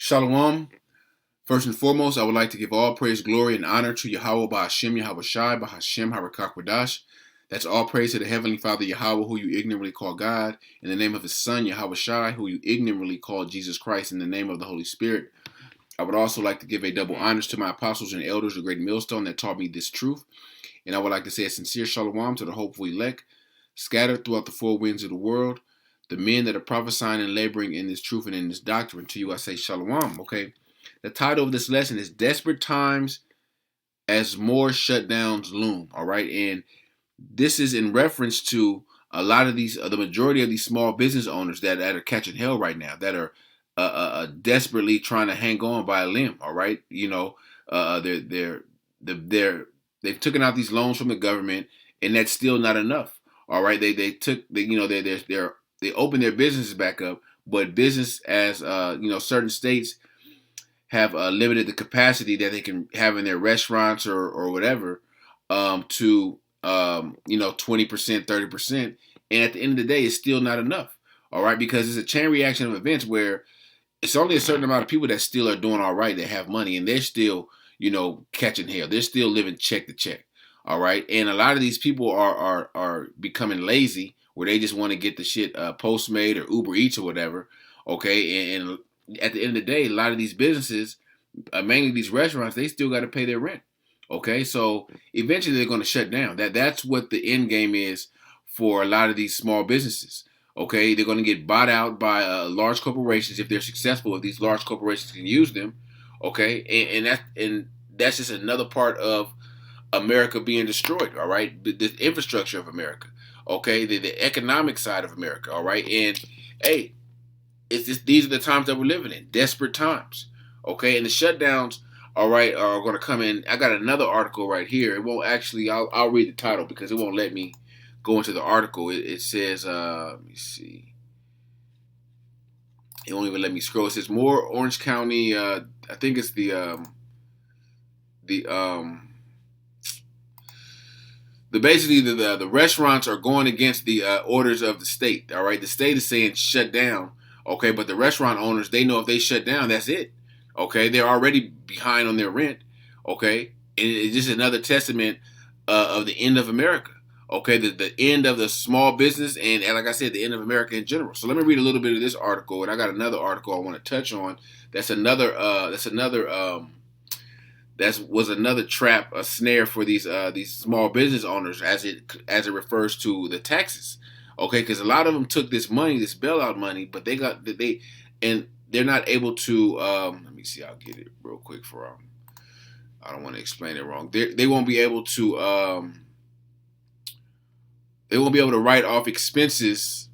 Shalom. First and foremost, I would like to give all praise, glory, and honor to Yahweh Ba'Hashem, Yahweh Shai, Ba'Hashem, Harakakwadash. That's all praise to the Heavenly Father Yahweh, who you ignorantly call God, in the name of His Son, Yahweh Shai, who you ignorantly call Jesus Christ, in the name of the Holy Spirit. I would also like to give a double honors to my apostles and elders, the great millstone that taught me this truth. And I would like to say a sincere shalom to the hopeful elect, scattered throughout the four winds of the world, the men that are prophesying and laboring in this truth and in this doctrine. To you I say shalom, okay? The title of this lesson is Desperate Times as More Shutdowns Loom, all right? And this is in reference to a lot of these, the majority of these small business owners that are catching hell right now, that are desperately trying to hang on by a limb, all right? You know, they've taken out these loans from the government, and that's still not enough, all right? They opened their businesses back up, but business as certain states have limited the capacity that they can have in their restaurants or whatever to 20%, 30%. And at the end of the day, it's still not enough. All right, because it's a chain reaction of events where it's only a certain amount of people that still are doing all right, that have money, and they're still, catching hell. They're still living check to check. All right. And a lot of these people are becoming lazy, where they just want to get the shit Postmate or Uber Eats or whatever. Okay. And at the end of the day, a lot of these businesses, mainly these restaurants, they still got to pay their rent. Okay, so eventually they're going to shut down. That's what the end game is for a lot of these small businesses. Okay, they're going to get bought out by large corporations if they're successful. If these large corporations can use them, okay, and that's just another part of America being destroyed. All right, the infrastructure of America. Okay, the economic side of America. All right, and hey, these are the times that we're living in, desperate times. Okay, and the shutdowns, all right, are going to come in. I got another article right here. It won't actually. I'll read the title because it won't let me go into the article. It says, let me see. It won't even let me scroll. It says more Orange County. I think it's the basically the restaurants are going against the orders of the state. All right, the state is saying shut down. Okay, but the restaurant owners, they know if they shut down, that's it. Okay, they're already behind on their rent. Okay, and it's just another testament of the end of America. Okay, the end of the small business and like I said, the end of America in general. So let me read a little bit of this article, and I got another article I want to touch on. That was another trap, a snare for these small business owners as it refers to the taxes. Okay, because a lot of them took this money, this bailout money, but they're not able to. Let me see. I'll get it real quick for I don't want to explain it wrong. They won't be able to. They won't be able to write off expenses.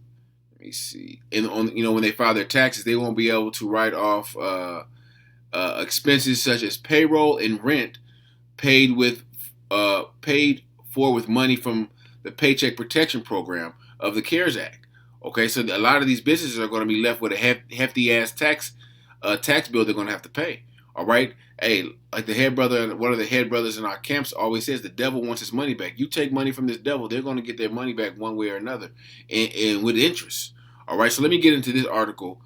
Let me see. And when they file their taxes, they won't be able to write off expenses such as payroll and rent paid for with money from the Paycheck Protection Program of the CARES Act. Okay, so a lot of these businesses are going to be left with a hefty ass tax bill they're going to have to pay. All right, hey, like one of the head brothers in our camps always says, the devil wants his money back. You take money from this devil, they're going to get their money back one way or another, and with interest. All right, so let me get into this article,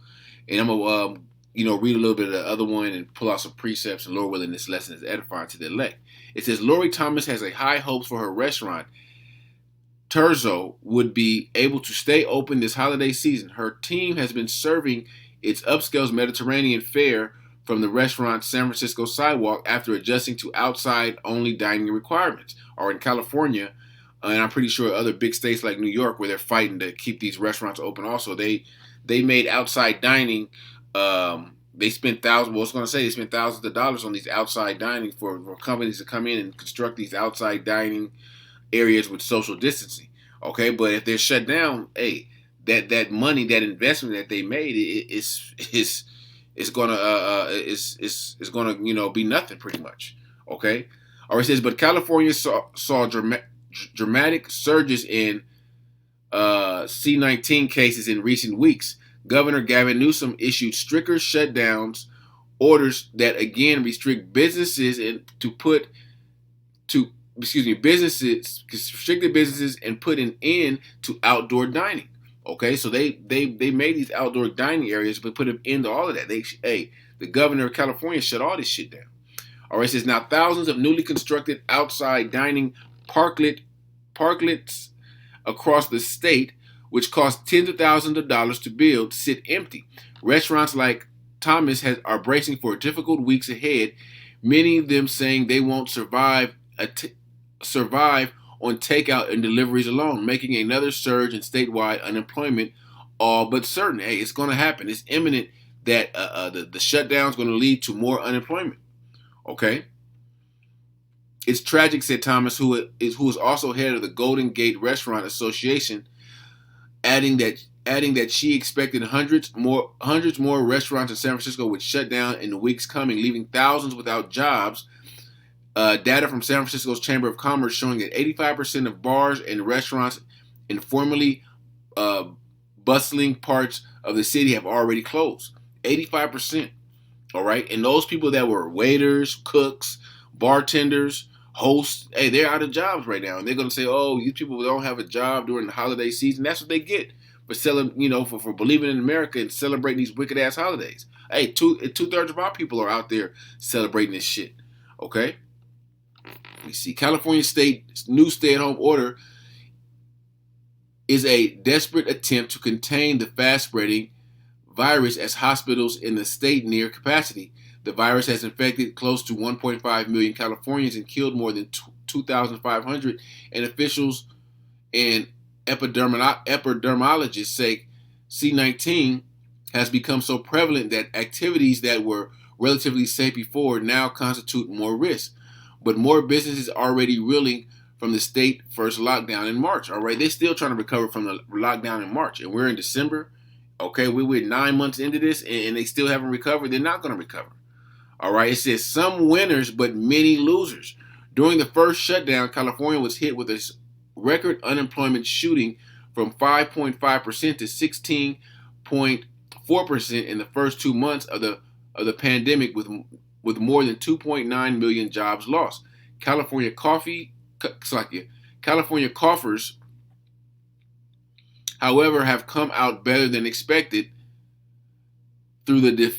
and I'm gonna read a little bit of the other one and pull out some precepts, and Lord willing, this lesson is edifying to the elect. It says Lori Thomas has a high hopes for her restaurant Terzo would be able to stay open this holiday season. Her team has been serving its upscale Mediterranean fare from the restaurant's San Francisco sidewalk after adjusting to outside-only dining requirements. Or in California, and I'm pretty sure other big states like New York, where they're fighting to keep these restaurants open also, they made outside dining. They spent they spent thousands of dollars on these outside dining for companies to come in and construct these outside dining areas with social distancing. Okay, but if they're shut down, hey, that money, that investment that they made, is gonna be nothing pretty much. Okay, or it says, but California saw dramatic surges in C-19 cases in recent weeks. Governor Gavin Newsom issued stricter shutdowns orders that again restrict businesses restricted businesses and put an end to outdoor dining. Okay, so they made these outdoor dining areas, but put an end to all of that. The governor of California shut all this shit down. All right, it says now thousands of newly constructed outside dining parklets across the state, which cost tens of thousands of dollars to build, sit empty. Restaurants like are bracing for difficult weeks ahead. Many of them saying they won't survive on takeout and deliveries alone, making another surge in statewide unemployment all but certain. Hey, it's going to happen. It's imminent that the shutdown is going to lead to more unemployment. Okay. It's tragic, said Thomas, who is also head of the Golden Gate Restaurant Association, adding that she expected hundreds more restaurants in San Francisco would shut down in the weeks coming, leaving thousands without jobs. Data from San Francisco's Chamber of Commerce showing that 85% of bars and restaurants in formerly bustling parts of the city have already closed. 85%. All right. And those people that were waiters, cooks, bartenders, hosts, hey, they're out of jobs right now. And they're going to say, oh, these people don't have a job during the holiday season. That's what they get for selling, for believing in America and celebrating these wicked ass holidays. Hey, two-thirds of our people are out there celebrating this shit. Okay. We see California State's new stay-at-home order is a desperate attempt to contain the fast-spreading virus as hospitals in the state near capacity. The virus has infected close to 1.5 million Californians and killed more than 2,500. And officials and epidemiologists say C-19 has become so prevalent that activities that were relatively safe before now constitute more risk. But more businesses are already reeling from the state first lockdown in March. All right, they're still trying to recover from the lockdown in March, and we're in December. Okay, we're 9 months into this, and they still haven't recovered. They're not going to recover. All right, it says some winners, but many losers. During the first shutdown, California was hit with a record unemployment shooting from 5.5% to 16.4% in the first 2 months of the pandemic, with more than 2.9 million jobs lost. California coffers, however, have come out better than expected through the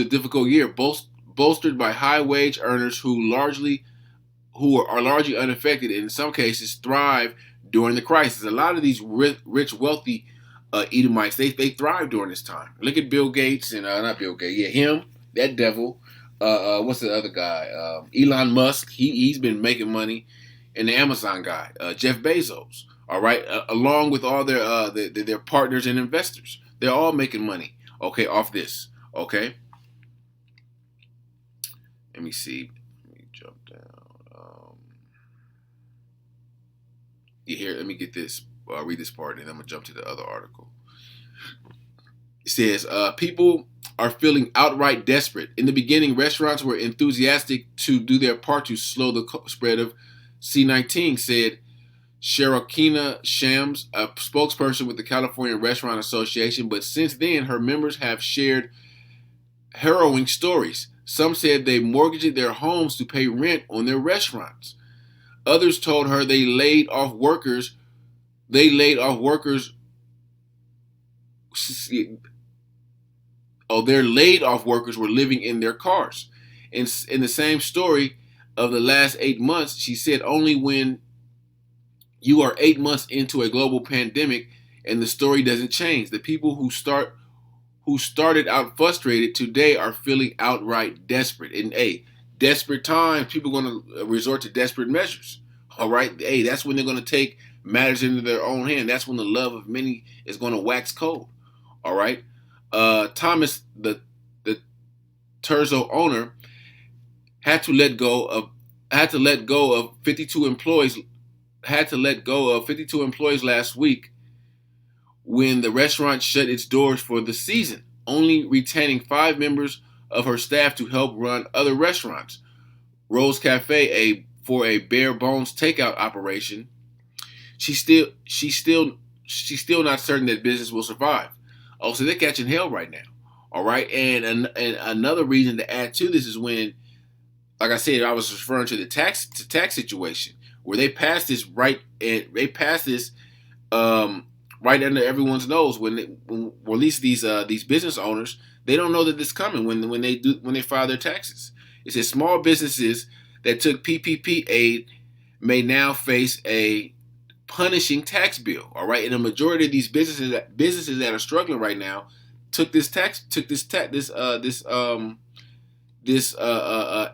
difficult year, bolstered by high wage earners who are largely unaffected and in some cases thrive during the crisis. A lot of these rich wealthy Edomites, they thrive during this time. Look at Bill Gates and not Bill Gates, yeah, him, that devil. What's the other guy? Elon Musk. He's been making money, and the Amazon guy, Jeff Bezos. All right, along with all their partners and investors, they're all making money. Okay, off this. Okay. Let me see. Let me jump down. Here, let me get this. I'll read this part, and then I'm gonna jump to the other article. It says, people are feeling outright desperate. In the beginning, restaurants were enthusiastic to do their part to slow the spread of C-19, said Sharokina Shams, a spokesperson with the California Restaurant Association. But since then, her members have shared harrowing stories. Some said they mortgaged their homes to pay rent on their restaurants. Others told her they laid off workers. Their laid off workers were living in their cars. In the same story of the last 8 months, she said only when you are 8 months into a global pandemic and the story doesn't change. The people who started out frustrated today are feeling outright desperate. In desperate times, people are going to resort to desperate measures. All right, hey, that's when they're going to take matters into their own hand. That's when the love of many is going to wax cold. All right, Thomas, the Terzo owner, had to let go of 52 employees. Had to let go of 52 employees last week when the restaurant shut its doors for the season, only retaining 5 members of her staff to help run other restaurants. Rose Cafe, for a bare bones takeout operation, she's still not certain that business will survive. Oh, so they're catching hell right now. All right, and another reason to add to this is when, like I said, I was referring to the tax situation where they passed this right under everyone's nose. Or at least these business owners, they don't know that this is coming when they file their taxes. It says small businesses that took PPP aid may now face a punishing tax bill. All right, and a majority of these businesses that are struggling right now took this tax took this ta- this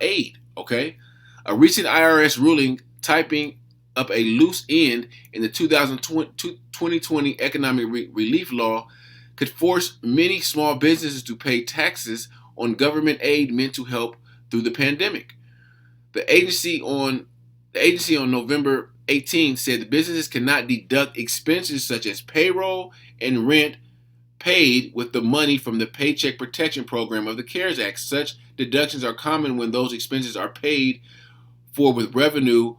aid. Okay, a recent IRS ruling typing up a loose end in the 2020 economic relief law could force many small businesses to pay taxes on government aid meant to help through the pandemic. The agency on November 18 said the businesses cannot deduct expenses such as payroll and rent paid with the money from the Paycheck Protection Program of the CARES Act. Such deductions are common when those expenses are paid for with revenue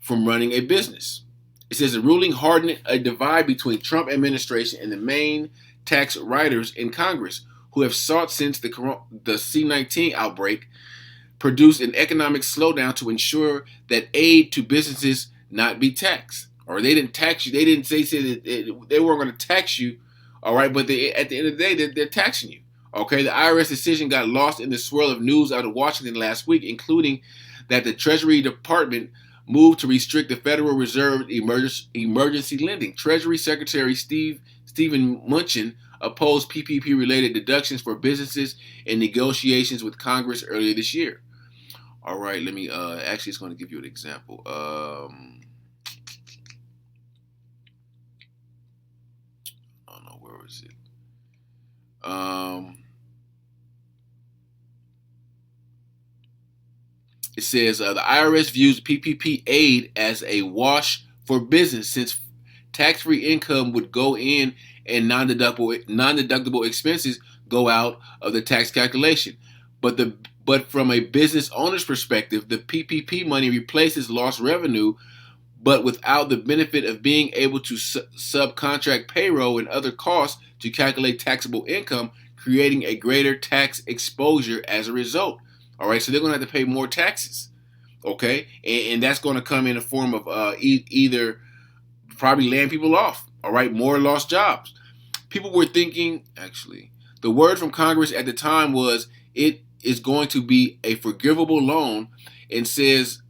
from running a business. It says the ruling hardened a divide between Trump administration and the main tax writers in Congress, who have sought since the C-19 outbreak produced an economic slowdown to ensure that aid to businesses not be taxed. Or they didn't tax you. They didn't say that they weren't going to tax you. All right, but at the end of the day, they're taxing you. Okay, the IRS decision got lost in the swirl of news out of Washington last week, including that the Treasury Department moved to restrict the Federal Reserve emergency lending. Treasury Secretary Stephen Mnuchin opposed PPP-related deductions for businesses in negotiations with Congress earlier this year. All right, let me actually, it's going to give you an example. I don't know, where is it? It says the IRS views PPP aid as a wash for business since tax-free income would go in and non-deductible expenses go out of the tax calculation. But from a business owner's perspective, the PPP money replaces lost revenue, but without the benefit of being able to subcontract payroll and other costs to calculate taxable income, creating a greater tax exposure as a result. All right, so they're going to have to pay more taxes. Okay, and that's going to come in the form of either probably laying people off. All right, more lost jobs. People were thinking, actually, the word from Congress at the time was it is going to be a forgivable loan, and says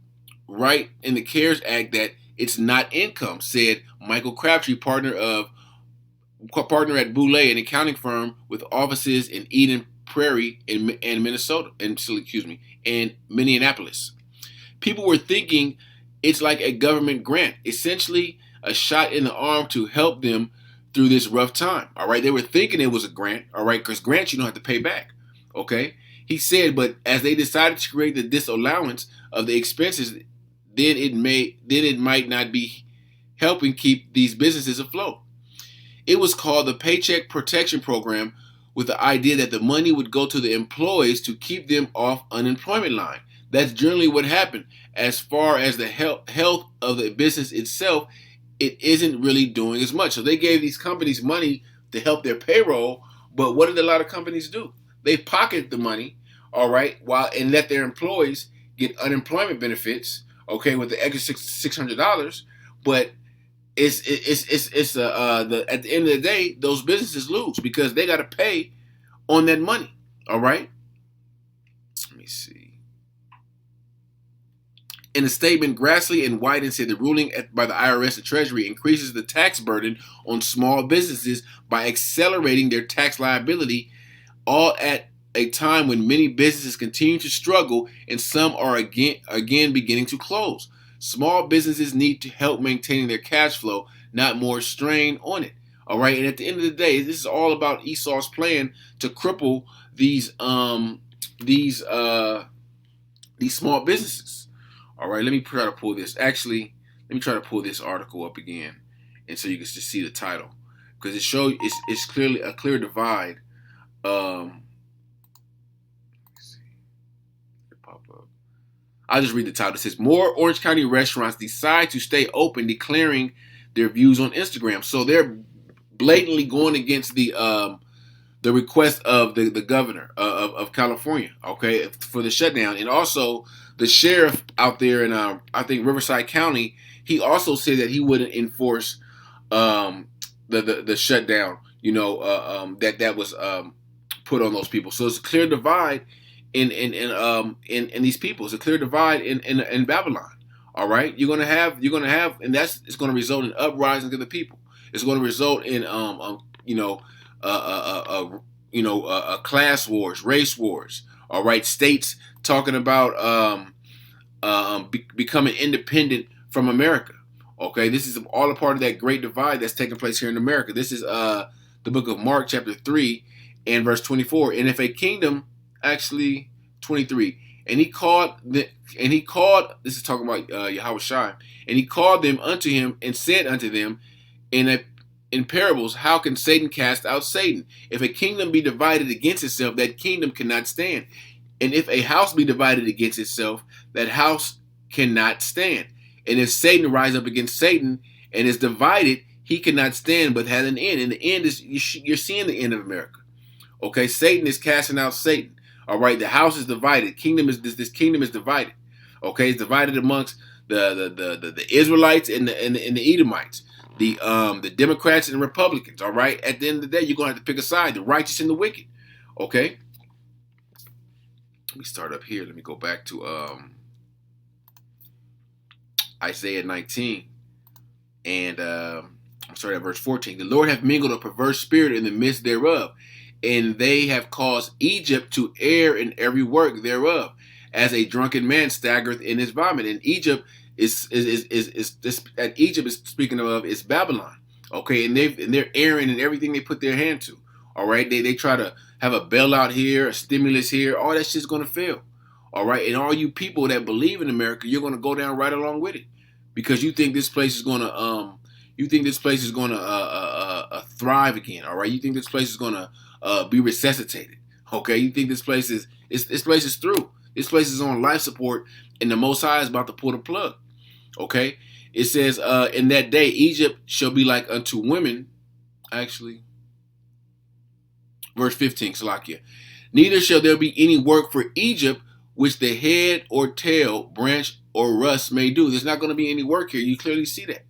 right in the CARES Act that it's not income, said Michael Crabtree, partner at Boulay, an accounting firm with offices in Eden Prairie and Minnesota, and Minneapolis. People were thinking it's like a government grant, essentially a shot in the arm to help them through this rough time. All right, they were thinking it was a grant. All right, because grants you don't have to pay back. Okay, he said, but as they decided to create the disallowance of the expenses, then it might not be helping keep these businesses afloat. It was called the Paycheck Protection Program, with the idea that the money would go to the employees to keep them off unemployment line. That's generally what happened. As far as the health of the business itself, it isn't really doing as much. So they gave these companies money to help their payroll, but what did a lot of companies do? They pocket the money, all right, and let their employees get unemployment benefits, okay, with the extra $600, but at the end of the day, those businesses lose because they got to pay on that money. All right. Let me see. In a statement, Grassley and Wyden said the ruling by the IRS and Treasury increases the tax burden on small businesses by accelerating their tax liability, all at a time when many businesses continue to struggle and some are again beginning to close. Small businesses need to help maintaining their cash flow, not more strain on it. All right, and at the end of the day, this is all about Esau's plan to cripple these small businesses. All right, let me try to pull this. Actually, let me try to pull this article up again, and so you can just see the title, because it's clearly a clear divide. Let's see, it pop up. I'll just read the title. It says, more Orange County restaurants decide to stay open, declaring their views on Instagram. So they're blatantly going against the request of the governor of California, okay, for the shutdown. And also the sheriff out there in, I think, Riverside County, he also said that he wouldn't enforce the shutdown, that was put on those people. So it's a clear divide in these people. It's a clear divide in Babylon. All right, you're gonna have, and it's gonna result in uprising of the people. It's gonna result in class wars, race wars. All right, states talking about becoming independent from America. Okay, this is all a part of that great divide that's taking place here in America. This is the book of Mark, chapter 3, and verse 24. And if a kingdom, actually 23, this is talking about Yahweh Shai, and he called them unto him and said unto them in parables, how can Satan cast out Satan? If a kingdom be divided against itself, that kingdom cannot stand. And if a house be divided against itself, that house cannot stand. And if Satan rise up against Satan and is divided, he cannot stand, but has an end. And the end is, you're seeing the end of America. Okay, Satan is casting out Satan. All right, the house is divided. This kingdom is divided. Okay, it's divided amongst the Israelites and the Edomites, the Democrats and the Republicans. All right, at the end of the day, you're gonna have to pick a side: the righteous and the wicked. Okay. Let me start up here. Let me go back to Isaiah 19, and I'm sorry, at verse 14. The Lord hath mingled a perverse spirit in the midst thereof, and they have caused Egypt to err in every work thereof, as a drunken man staggereth in his vomit. And Egypt is Egypt is speaking of is Babylon. Okay, and they're erring in everything they put their hand to. All right, they try to have a bailout here, a stimulus here. All that shit's gonna fail. All right, and all you people that believe in America, you're gonna go down right along with it, because you think this place is gonna thrive again. All right, you think this place is gonna be resuscitated. Okay, you think this place is through. This place is on life support, and the Most High is about to pull the plug. Okay, it says, in that day Egypt shall be like unto women. Actually, verse 15, Salakia. Neither shall there be any work for Egypt which the head or tail, branch or rust may do. There's not going to be any work here. You clearly see that.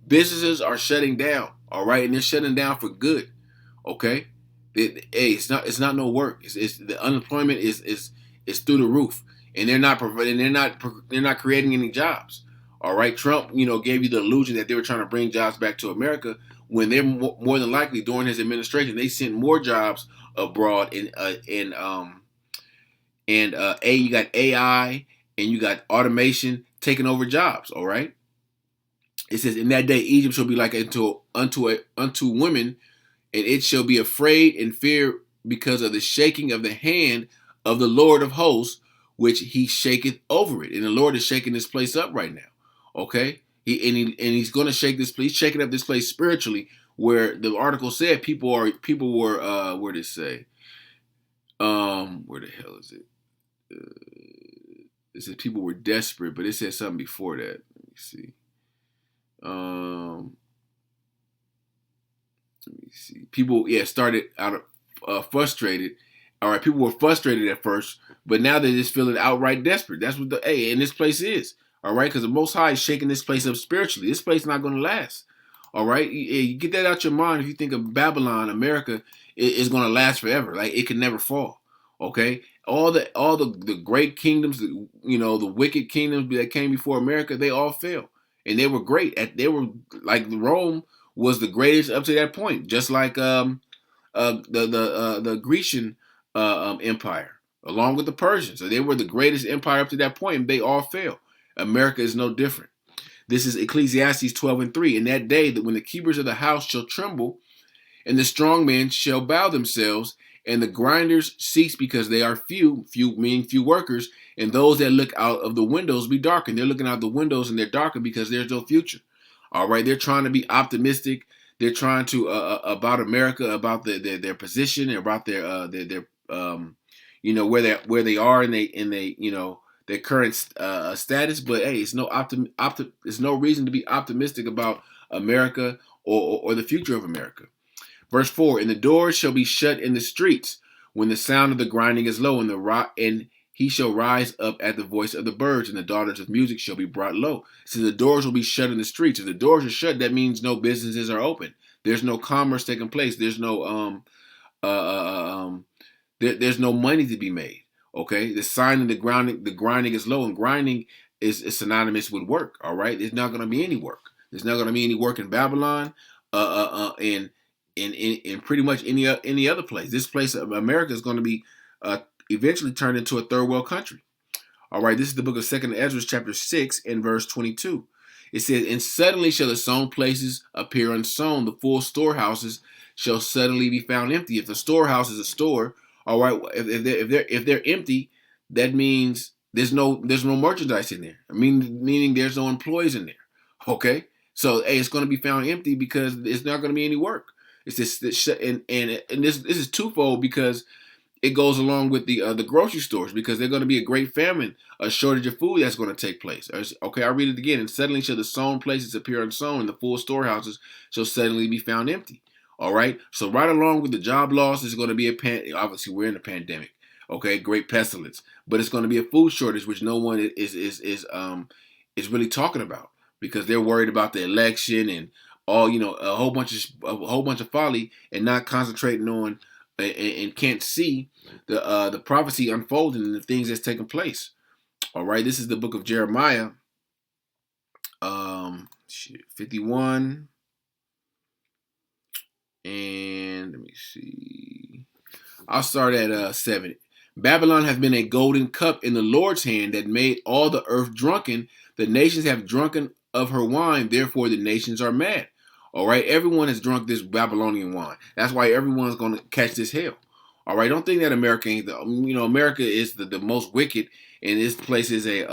Businesses are shutting down, all right, and they're shutting down for good. Okay, it's not no work. It's the unemployment is through the roof, and they're not providing. They're not creating any jobs. All right, Trump, gave you the illusion that they were trying to bring jobs back to America, when they're more than likely during his administration they sent more jobs abroad you got AI and you got automation taking over jobs. All right. It says, in that day Egypt shall be like unto women, and it shall be afraid and fear because of the shaking of the hand of the Lord of hosts, which he shaketh over it. And the Lord is shaking this place up right now. Okay. He's going to shake this place, shaking up this place spiritually, where the article said people were where did it say? Where the hell is it? It said people were desperate, but it said something before that. Let me see. People, started out of frustrated. All right, people were frustrated at first, but now they're just feeling outright desperate. That's what and this place is. All right, because the Most High is shaking this place up spiritually. This place is not going to last. All right, you get that out your mind. If you think of Babylon, America is going to last forever. Like, it can never fall. Okay, all the great kingdoms, the wicked kingdoms that came before America, they all fell, and they were great. They were like Rome was the greatest up to that point, just like the Grecian empire, along with the Persians. So they were the greatest empire up to that point, and they all fell. America is no different. This is Ecclesiastes 12:3. In that day, that when the keepers of the house shall tremble, and the strong men shall bow themselves, and the grinders cease because they are few meaning few workers, and those that look out of the windows be darkened. They're looking out the windows and they're darkened because there's no future. All right, they're trying to be optimistic. They're trying to about America, about their position, about their where they are in their current status. But hey, it's there's no reason to be optimistic about America or the future of America. Verse 4, and the doors shall be shut in the streets when the sound of the grinding is low, and he shall rise up at the voice of the birds, and the daughters of music shall be brought low. So the doors will be shut in the streets. If the doors are shut, that means no businesses are open. There's no commerce taking place. There's no uh, there's no money to be made. Okay, the sign of the grinding is low, and grinding is synonymous with work. All right, there's not going to be any work. There's not going to be any work in Babylon, and in pretty much any other place. This place of America is going to be eventually turned into a third world country. All right, this is the book of Second Ezra, chapter 6, and verse 22. It says, "And suddenly shall the sown places appear unsown; the full storehouses shall suddenly be found empty." If the storehouse is a store, all right, if they're empty, that means there's no merchandise in there. Meaning there's no employees in there. Okay, so hey, it's going to be found empty because it's not going to be any work. It's this and this is twofold because it goes along with the grocery stores because they're going to be a great famine, a shortage of food that's going to take place. Okay, I'll read it again. "And suddenly shall the sown places appear unsown, and the full storehouses shall suddenly be found empty." All right, so right along with the job loss is going to be obviously we're in a pandemic. Okay, great pestilence, but it's going to be a food shortage, which no one is really talking about because they're worried about the election and all a whole bunch of folly and not concentrating on and can't see the prophecy unfolding and the things that's taking place. All right, this is the book of Jeremiah, 51, and let me see. I'll start at 7. "Babylon has been a golden cup in the Lord's hand that made all the earth drunken. The nations have drunken of her wine, therefore the nations are mad." All right, everyone has drunk this Babylonian wine. That's why everyone's going to catch this hell. All right, don't think that America ain't America is the most wicked, and this place is a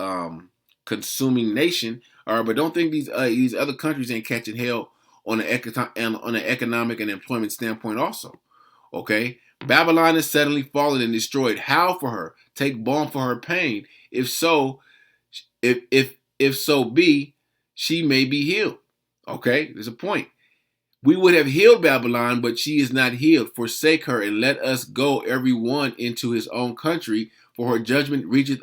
consuming nation. All right, but don't think these other countries ain't catching hell on an economic and employment standpoint also. Okay, Babylon is suddenly fallen and destroyed. Howl for her, take balm for her pain. If so, if so be, she may be healed. Okay, there's a point. "We would have healed Babylon, but she is not healed. Forsake her, and let us go every one into his own country, for her judgment reacheth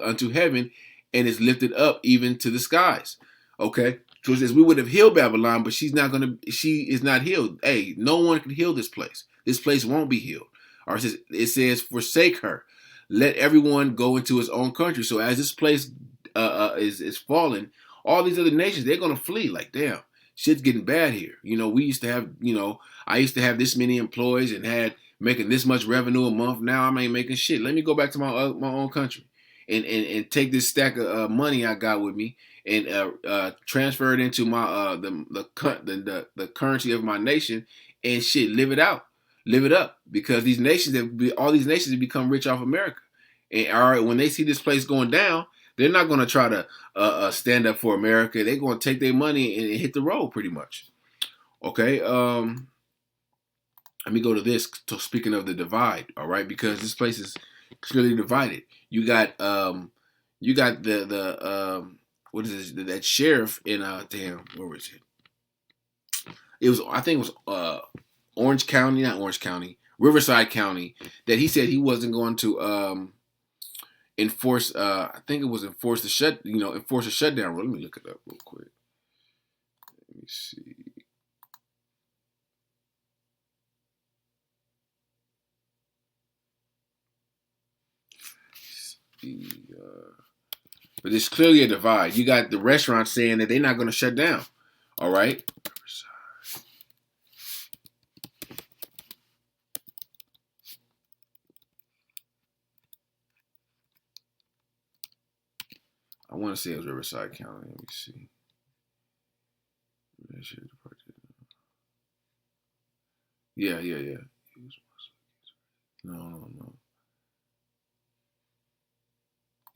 unto heaven, and is lifted up even to the skies." Okay, so it says we would have healed Babylon, but she is not healed. Hey, no one can heal this place. This place won't be healed. Or it says forsake her, let everyone go into his own country. So as this place is falling, all these other nations they're gonna flee. Like damn, shit's getting bad here. We used to have, I used to have this many employees and had making this much revenue a month. Now I ain't making shit. Let me go back to my own country and take this stack of money I got with me and transfer it into my the currency of my nation and shit, live it out, live it up, because all these nations have become rich off America. And all right, when they see this place going down, they're not going to try to stand up for America. They're going to take their money and hit the road pretty much. Okay. Let me go to this. So speaking of the divide, all right, because this place is clearly divided. You got the what is this? That sheriff in damn, where was it? I think it was Orange County, not Orange County, Riverside County, that he said he wasn't going to enforce. I think it was enforce a shutdown. Let me look it up real quick. Let me see. But there's clearly a divide. You got the restaurants saying that they're not going to shut down. All right. I want to say it was Riverside County. Let me see. Yeah. No.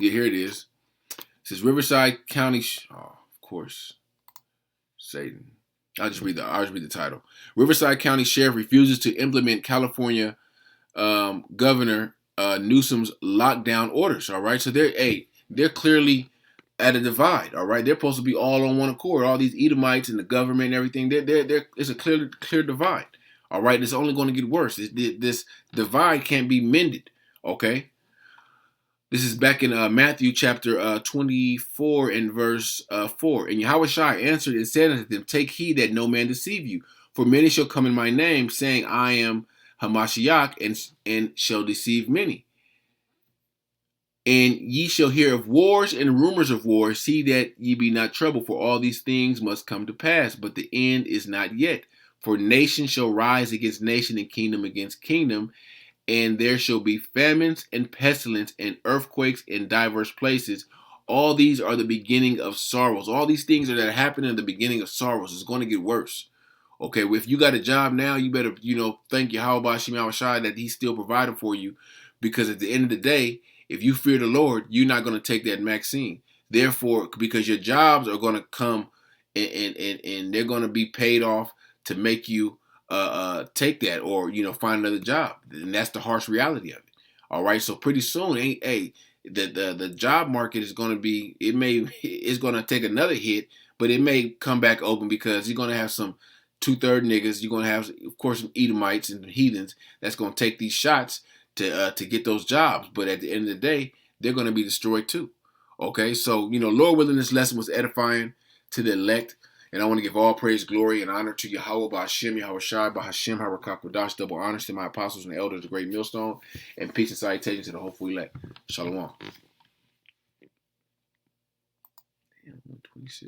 Yeah, here it is. It says Riverside County. Of course, Satan. I'll just read the title. Riverside County Sheriff refuses to implement California Governor Newsom's lockdown orders. All right, so they're clearly at a divide. All right, they're supposed to be all on one accord. All these Edomites and the government and everything. It's a clear divide. All right, it's only going to get worse. This divide can't be mended. Okay. This is back in Matthew chapter 24 and verse 4. And Yahushua answered and said unto them, take heed that no man deceive you. For many shall come in my name, saying, I am Hamashiach, and shall deceive many. And ye shall hear of wars and rumors of wars. See that ye be not troubled, for all these things must come to pass, but the end is not yet. For nation shall rise against nation, and kingdom against kingdom, and there shall be famines and pestilence and earthquakes in diverse places. All these are the beginning of sorrows. All these things that happen in the beginning of sorrows. It's going to get worse. Okay, well, if you got a job now, you better, thank Yahweh Shema Shai that he's still providing for you. Because at the end of the day, if you fear the Lord, you're not going to take that vaccine. Therefore, because your jobs are going to come and they're going to be paid off to make you take that, or find another job, and that's the harsh reality of it. All right, so pretty soon, the job market is going to be, it's going to take another hit, but it may come back open because you're going to have some two-third niggas. You're going to have, of course, some Edomites and heathens that's going to take these shots to get those jobs. But at the end of the day, they're going to be destroyed too. Okay, so Lord willing, this lesson was edifying to the elect. And I want to give all praise, glory, and honor to Yahweh, Ba'Hashem, Yahweh Shai, Ba'Hashem, Harakakwadash, double honors to my apostles and elders, the great millstone, and peace and salutations to the hopeful elect. Shalom. Damn, 126.